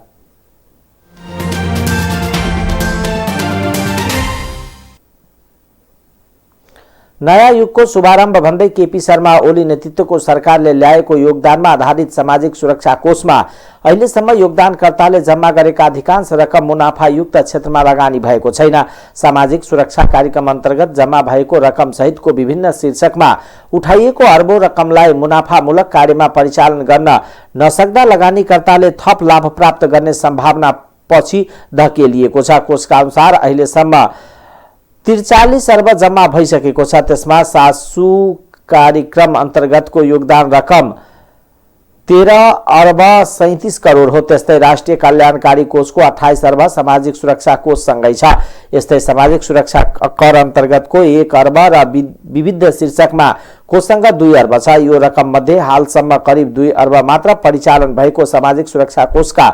Speaker 1: नयाँ युगको शुभारम्भ भन्दै केपी शर्मा ओली नेतृत्वको सरकारले ल्याएको योगदानमा आधारित सामाजिक सुरक्षा कोषमा अहिलेसम्म योगदानकर्ताले जम्मा गरेका अधिकांश रकम मुनाफायुक्त क्षेत्रमा लगानी भएको छैन। सामाजिक सुरक्षा कार्यक्रम अन्तर्गत जम्मा भएको रकम सहितको विभिन्न शीर्षकमा उठाइएको अर्बौं रकमलाई मुनाफामूलक कार्यमा परिचालन गर्न नसक्दा लगानीकर्ताले थप लाभ प्राप्त गर्ने सम्भावना पछि धकेलिएको छ। कोषका अनुसार अहिलेसम्म 43 अर्ब जम्मा भइसकेको छ। त्यसमा सासु कार्यक्रम अन्तर्गतको योगदान रकम 13 अर्ब 37 करोड हो। त्यस्तै राष्ट्रिय कल्याणकारी कोषको 28 अर्ब सामाजिक सुरक्षा कोष सँगै छ। यस्तै सामाजिक सुरक्षा कर अन्तर्गतको 1 अर्ब र विविध शीर्षकमा कोषसँग 2 अर्ब छ। यो रकम मध्ये हालसम्म करिब 2 अर्ब मात्र परिचालन भएको सामाजिक सुरक्षा कोषका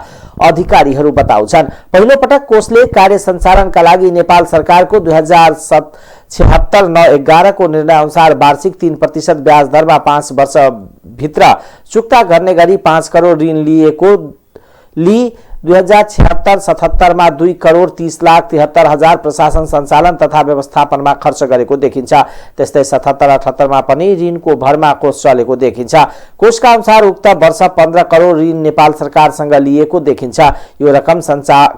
Speaker 1: अधिकारीहरू बताउँछन्। पहिलो पटक कोषले कार्य सञ्चालनका लागि नेपाल सरकारको 2076-9-11 को निर्णय अनुसार वार्षिक 3% ब्याज दरमा 5 वर्ष भित्र चुक्ता गर्ने गरी 5 करोड ऋण लिएको 2076-77 मा 2 करोड 30 लाख 73 हजार प्रशासन सञ्चालन तथा व्यवस्थापनमा खर्च गरेको देखिन्छ। त्यस्तै 77-78 मा पनि ऋणको भरमा कोष चलेको देखिन्छ। कोषका अनुसार उक्त वर्ष 15 करोड ऋण नेपाल सरकारसँग लिएको देखिन्छ। यो रकम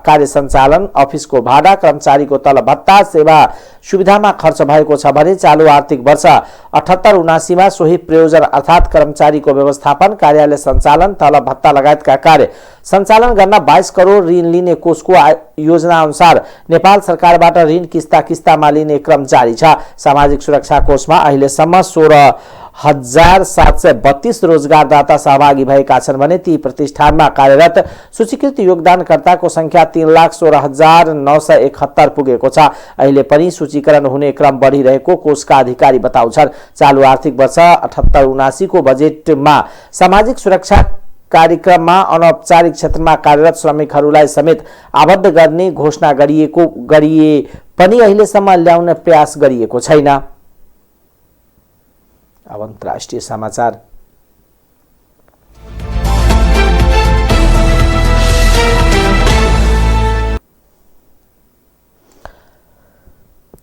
Speaker 1: कार्य सञ्चालन, अफिसको भाडा, कर्मचारीको तलब भत्ता, सेवा सुविधामा खर्च भएको छ भने चालू आर्थिक वर्ष 78-79 मा सोही प्रयोजन अर्थात् कर्मचारीको व्यवस्थापन, कार्यालय सञ्चालन, तलब भत्ता लगायतका कार्य सञ्चालन गर्न 22 करोड ऋण लिने कोषको योजना अनुसार नेपाल सरकारबाट ऋण किस्तामा लिने क्रम जारी छ। सामाजिक सुरक्षा कोषमा अहिलेसम्म 16,732 रोजगारदाता सहभागी भएका छन् भने ती प्रतिष्ठानमा कार्यरत सूचीकृत योगदानकर्ताको संख्या 3,16,971 पुगेको छ। अहिले पनि सूचीकरण हुने क्रम बढिरहेको कोषका अधिकारी बताउँछन्। चालू आर्थिक वर्ष 78-79 को बजेटमा सामाजिक सुरक्षा कार्यक्रममा अनौपचारिक क्षेत्रमा कार्यरत श्रमिकहरूलाई समेत आबद्ध गर्ने घोषणा गरिए पनि अहिलेसम्म ल्याउन प्रयास गरिएको छैन। अब अन्तर्राष्ट्रिय समाचार।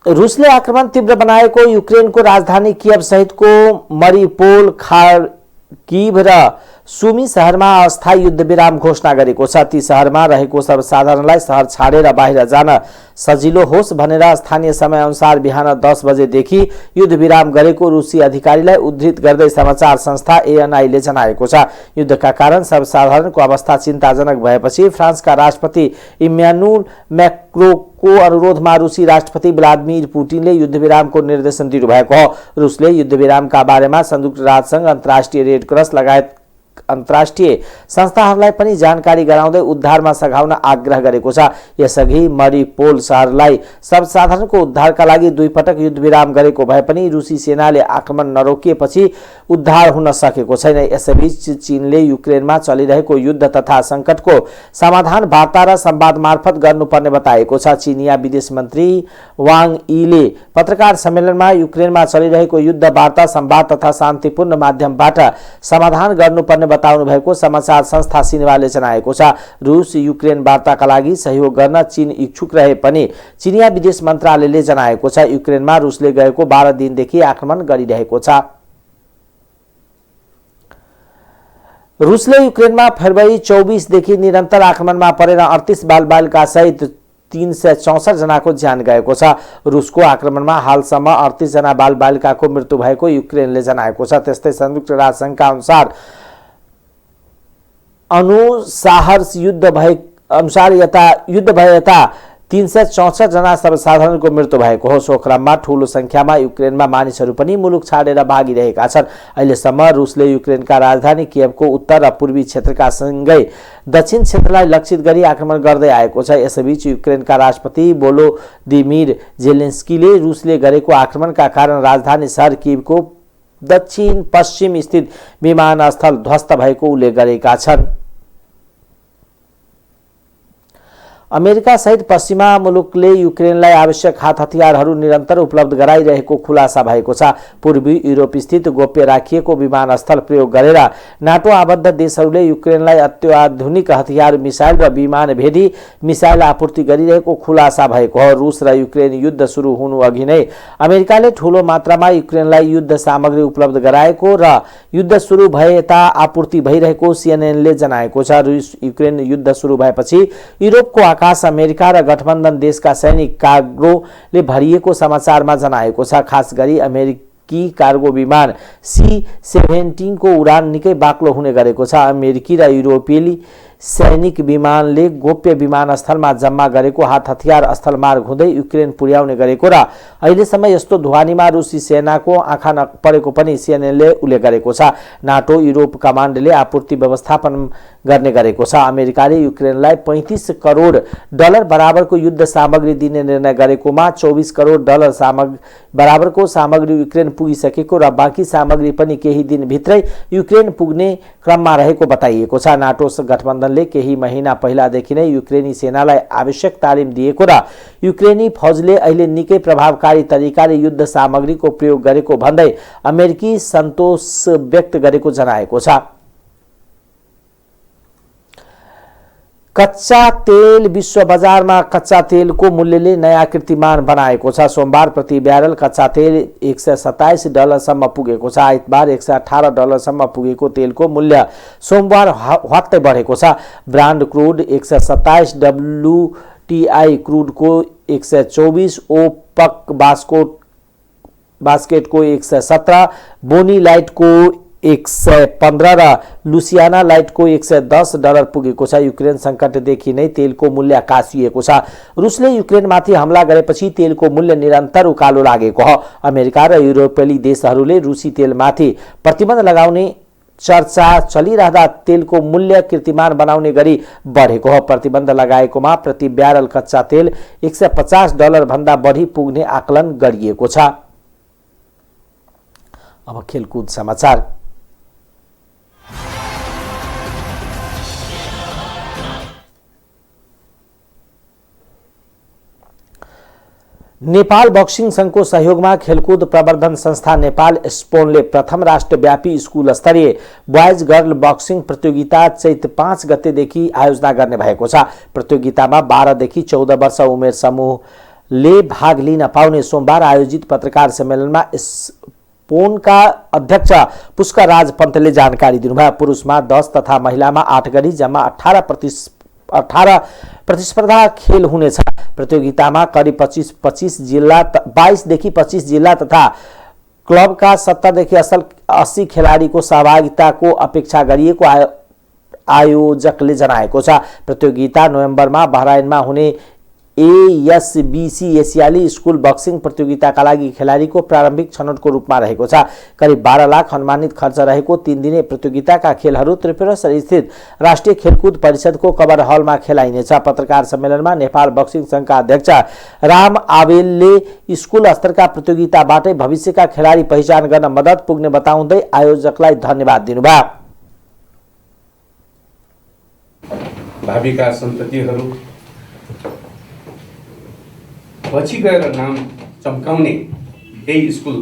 Speaker 1: रुसले आक्रमण तीव्र बनाएको युक्रेनको राजधानी कियभ सहितको मरिपोल, खार्किभ र सुमी शहरमा अस्थायी युद्धविराम घोषणा गरेको छ। ती शहरमा रहेको सर्वसाधारणलाई शहर छाडेर बाहिर जान सजिलो होस् भनेर स्थानीय समय अनुसार बिहान 10 बजेदेखि युद्धविराम गरेको रुसी अधिकारीलाई उद्धृत गर्दै समाचार संस्था ANI-ले जनाएको छ। युद्धका कारण सर्वसाधारणको अवस्था चिन्ताजनक भएपछि फ्रान्सका राष्ट्रपति इम्यानुएल मैक्रोको अनुरोधमा रुसी राष्ट्रपति व्लादिमिर पुटिनले युद्धविरामको निर्देशन दिनुभएको हो। रुसले युद्धविरामका बारेमा संयुक्त राष्ट्रसङ्घ, अन्तर्राष्ट्रिय रेड क्रस लगायत अन्तर्राष्ट्रिय संस्थाहरूलाई पनि जानकारी गराउँदै उद्धारमा सघाउन आग्रह गरेको छ। यसअघि मरिपोल शहरलाई सर्वसाधारणको उद्धारका लागि 2 पटक युद्धविराम गरेको भए पनि रुसी सेनाले आक्रमण नरोकिएपछि उद्धार हुन सकेको छैन। यसैबीच चीनले युक्रेनमा चलिरहेको युद्ध तथा संकटको समाधान वार्ता र संवाद मार्फत गर्नुपर्ने बताएको छ। चीनिया विदेश मन्त्री वाङ यीले पत्रकार सम्मेलनमा युक्रेनमा चलिरहेको युद्ध वार्ता संवाद तथा शान्तिपूर्ण माध्यमबाट समाधान गर्नुपर्ने बताउनु भएको समाचार संस्था सिन्हुवाले जनाएको छ। रुस युक्रेन वार्ताका लागि सहयोग गर्न चीन इच्छुक रहे पनि चीनिया विदेश मन्त्रालयले जनाएको छ युक्रेनमा रुसले गएको 12 दिनदेखि आक्रमण गरिरहेको छ। रुसले युक्रेनमा फेब्रुअरी 24 देखि निरन्तर आक्रमणमा परेर 38 बालबालिका सहित 364 जनाको ज्यान गएको छ। रुसको आक्रमणमा हालसम्म 38 जना बालबालिकाको मृत्यु भएको युक्रेनले जनाएको छ। त्यस्तै संयुक्त राष्ट्रसङ्घका अनुसार युद्ध भए यता 364 जना सर्वसाधारणको मृत्यु भएको हो। सो क्रममा ठूलो संख्यामा युक्रेनमा मानिसहरू पनि मुलुक छाडेर भागिरहेका छन्। अहिलेसम्म रुसले युक्रेनका राजधानी कियभको उत्तर र पूर्वी क्षेत्रका सँगै दक्षिण क्षेत्रलाई लक्षित गरी आक्रमण गर्दै आएको छ। यसैबीच युक्रेनका राष्ट्रपति भोलोदिमिर जेलेन्स्कीले रुसले गरेको आक्रमणका कारण राजधानी शहर कियभको दक्षिण पश्चिम स्थित विमानस्थल ध्वस्त भएको उल्लेख गरेका छन्। अमेरिका सहित पश्चिमा मुलुकले युक्रेनलाई आवश्यक हात हतियारहरू निरन्तर उपलब्ध गराइरहेको खुलासा भएको छ। पूर्वी युरोप स्थित गोप्य राखिएको विमानस्थल प्रयोग गरेर नाटो आबद्ध देशहरूले युक्रेनलाई अत्याधुनिक हतियार मिसाइल र विमान भेदी मिसाइल आपूर्ति गरिरहेको खुलासा भएको हो। रुस र युक्रेन युद्ध सुरु हुनु अघि नै अमेरिकाले ठूलो मात्रामा युक्रेनलाई युद्ध सामग्री उपलब्ध गराएको र युद्ध सुरु भए यता आपूर्ति भइरहेको सीएनएनले जनाएको छ। रुस युक्रेन युद्ध सुरु भएपछि युरोपको आकाश अमेरिका र गठबन्धन देशका सैनिक कार्गोले भरिएको समाचारमा जनाएको छ। खास गरी अमेरिकी कार्गो विमान C-17 को उडान निकै बाक्लो हुने गरेको छ। अमेरिकी र युरोपेली सैनिक विमानले गोप्य विमानस्थलमा जम्मा गरेको हात हतियार स्थलमार्ग हुँदै युक्रेन पुर्याउने गरेको र अहिलेसम्म यस्तो ढुवानीमा रुसी सेनाको आँखा नपरेको पनि सीएनएनले उल्लेख गरेको छ। नाटो युरोप कमान्डले आपूर्ति व्यवस्थापन गर्ने गरेको छ। अमेरिकाले युक्रेनलाई $35 करोड बराबरको युद्ध सामग्री दिने निर्णय गरेकोमा $24 करोड बराबरको सामग्री युक्रेन पुगिसकेको र बाँकी सामग्री पनि केही दिनभित्रै युक्रेन पुग्ने क्रममा रहेको बताइएको छ। नाटो गठबन्धनले केही महिना पहिलादेखि नै युक्रेनी सेनालाई आवश्यक तालिम दिएको र युक्रेनी फौजले अहिले निकै प्रभावकारी तरिकाले युद्ध सामग्रीको प्रयोग गरेको भन्दै अमेरिकी सन्तोष व्यक्त गरेको जनाएको छ। कच्चा तेल विश्व बजारमा कच्चा तेलको मूल्यले नयाँ कीर्तिमान बनाएको छ। सोमबार प्रति ब्यारल कच्चा तेल $127 सम्म पुगेको छ। आइतबार $118 सम्म पुगेको तेलको मूल्य सोमबार हट्टै बढेको छ। ब्रान्ड क्रूड 127, WTI क्रूडको 124, ओपक बास्केटको 117, बोनी लाइटको 115 र लुसियाना लाइटको $110 पुगेको छ। युक्रेन संकटदेखि नै तेलको मूल्य आकाशिएको छ। रुसले युक्रेनमाथि हमला गरेपछि तेलको मूल्य निरन्तर उकालो लागेको हो। अमेरिका र युरोपेली देशहरूले रुसी तेलमाथि प्रतिबन्ध लगाउने चर्चा चलिरहँदा तेलको मूल्य कीर्तिमान बनाउने गरी बढेको हो। प्रतिबन्ध लगाएकोमा प्रति ब्यारल कच्चा तेल $150 भन्दा बढी पुग्ने आकलन गरिएको छ। अब खेलकुद समाचार। नेपाल बक्सिङ संघको सहयोगमा खेलकुद प्रवर्धन संस्था नेपाल स्पोनले प्रथम राष्ट्रव्यापी स्कुल स्तरीय बोइज गर्ल बक्सिङ प्रतियोगिता चैत 5 गतेदेखि आयोजना गर्ने भएको छ। प्रतियोगितामा 12 देखि 14 वर्ष उमेर समूहले भाग लिन पाउने सोमबार आयोजित पत्रकार सम्मेलनमा स्पोनका अध्यक्ष पुष्कर राज पन्तले जानकारी दिनुभयो। पुरुषमा 10 तथा महिलामा 8 गरी जम्मा 18 प्रतिस्पर्धा खेल हुनेछ। प्रतियोगितामा करिब 22 देखि 25 जिल्ला तथा क्लबका 70 देखि 80 खेलाडीको सहभागिताको अपेक्षा गरिएको आयोजकले जनाएको छ। प्रतियोगिता नोभेम्बरमा बहराइनमा हुने एएसबीसी एसियाली स्कुल बक्सिङ प्रतियोगिताका लागि खेलाडीको प्रारम्भिक छनौटको रूपमा रहेको छ। करिब 12 लाख अनुमानित खर्च रहेको 3 दिने प्रतियोगिताका खेलहरू त्रिपुरेश्वर स्थित राष्ट्रिय खेलकुद परिषदको कवर हलमा खेलाइनेछ। पत्रकार सम्मेलनमा नेपाल बक्सिङ संघका अध्यक्ष राम आवेलले स्कुल स्तरका प्रतियोगिताबाटै भविष्यका खेलाडी पहिचान गर्न मद्दत पुग्ने बताउँदै आयोजकलाई धन्यवाद दिनुभयो।
Speaker 9: भावीका सन्ततिहरू पछि गएर नाम चम्काउने यही स्कुल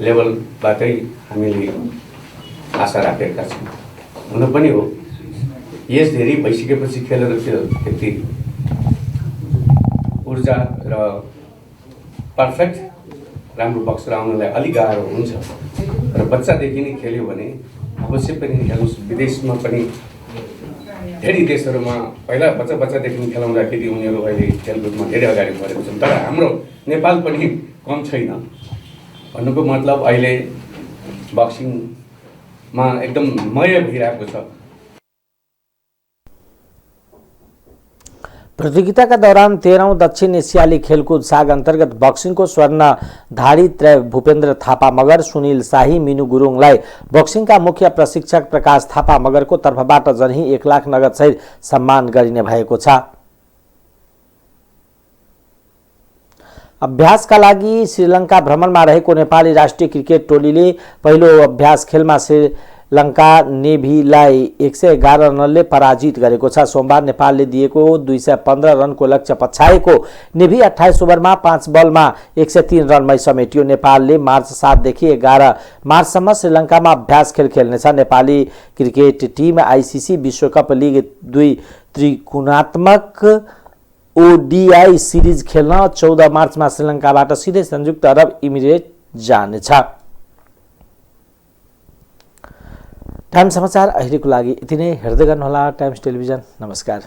Speaker 9: लेभलबाटै हामीले आशा राखेका छौँ। हुन पनि हो, यस धेरै भइसकेपछि खेलेर त्यति ऊर्जा र पर्फेक्ट राम्रो बक्सर आउनलाई अलिक गाह्रो हुन्छ र बच्चादेखि नै खेल्यो भने अवश्य पनि हेर्नुहोस्, विदेशमा पनि धेरै देशहरूमा पहिला बच्चादेखि खेलाउँदाखेरि उनीहरू अहिले खेलकुदमा धेरै अगाडि बढेको छन्। तर हाम्रो नेपाल पनि कम छैन। भन्नुको मतलब अहिले बक्सिङमा एकदम मय भइरहेको छ।
Speaker 1: प्रतियोगिता का दौरान 13औं दक्षिण एशियाली खेलकूद साग अंतर्गत बक्सिंग को स्वर्णधारी त्रय भूपेन्द्र थापा मगर, सुनील शाही, मीनू गुरुङलाई बक्सिंग का मुख्य प्रशिक्षक प्रकाश थापा मगर को तर्फबाट जन्ही 1 लाख नगद सहित सम्मान गरिने भएको छ। अभ्यास का लागि श्रीलंका भ्रमणमा रहेको नेपाली राष्ट्रिय क्रिकेट टोलीले पहिलो अभ्यास खेलमा श्रीलंका नेभीलाई 111 रनले पराजित गरेको छ। सोमबार नेपालले दिएको 215 रनको लक्ष्य पछाएको नेभी 28 ओभरमा 5 बलमा 103 रनमै समेटियो। नेपालले मार्च 7 देखि 11 मार्चसम्म श्रीलंकामा अभ्यास खेल खेल्नेछ। नेपाली क्रिकेट टिम आईसीसी विश्वकप लिग 2 त्रिकोणात्मक ओडीआई सिरिज खेल्न 14 मार्चमा श्रीलंकाबाट सिधै संयुक्त अरब इमिरेट जानेछ। टाइम समाचार अहिलेको लागि यति नै। हेर्दै गर्नुहोला टाइम्स टेलिभिजन। नमस्कार।